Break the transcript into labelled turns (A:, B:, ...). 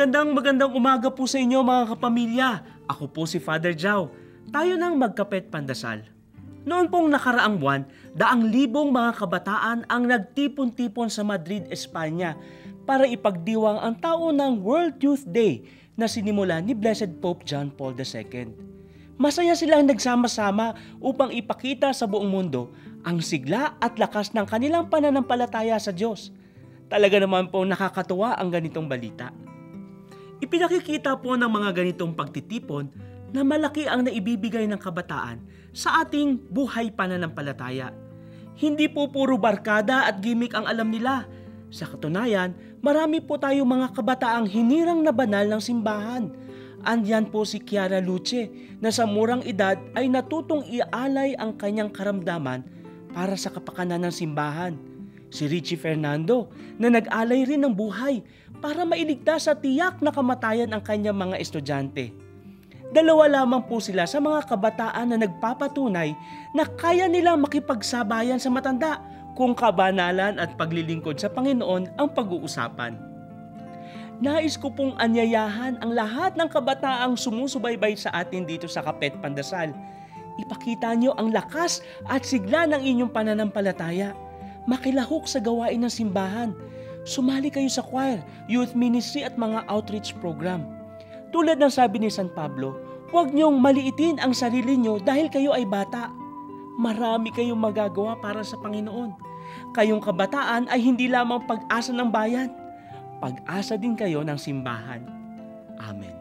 A: Magandang umaga po sa inyo mga kapamilya. Ako po si Father Jao. Tayo nang magkapet pandasal. Noon pong nakaraang buwan, daang libong mga kabataan ang nagtipon-tipon sa Madrid, Espanya para ipagdiwang ang taon ng World Youth Day na sinimula ni Blessed Pope John Paul II. Masaya silang nagsama-sama upang ipakita sa buong mundo ang sigla at lakas ng kanilang pananampalataya sa Diyos. Talaga naman po nakakatuwa ang ganitong balita. Ipinakikita po ng mga ganitong pagtitipon na malaki ang naibibigay ng kabataan sa ating buhay pananampalataya. Hindi po puro barkada at gimmick ang alam nila. Sa katunayan, marami po tayong mga kabataang hinirang na banal ng simbahan. Andyan po si Chiara Luce na sa murang edad ay natutong ialay ang kanyang karamdaman para sa kapakanan ng simbahan. Si Richie Fernando na nag-alay rin ng buhay para mailigtas sa tiyak na kamatayan ang kanyang mga estudyante. Dalawa lamang po sila sa mga kabataan na nagpapatunay na kaya nilang makipagsabayan sa matanda kung kabanalan at paglilingkod sa Panginoon ang pag-uusapan. Nais ko pong anyayahan ang lahat ng kabataang sumusubaybay sa atin dito sa Kapet Pandasal. Ipakita niyo ang lakas at sigla ng inyong pananampalataya. Makilahok sa gawain ng simbahan. Sumali kayo sa choir, youth ministry at mga outreach program. Tulad ng sabi ni San Pablo, huwag niyong maliitin ang sarili niyo dahil kayo ay bata. Marami kayong magagawa para sa Panginoon. Kayong kabataan ay hindi lamang pag-asa ng bayan, pag-asa din kayo ng simbahan. Amen.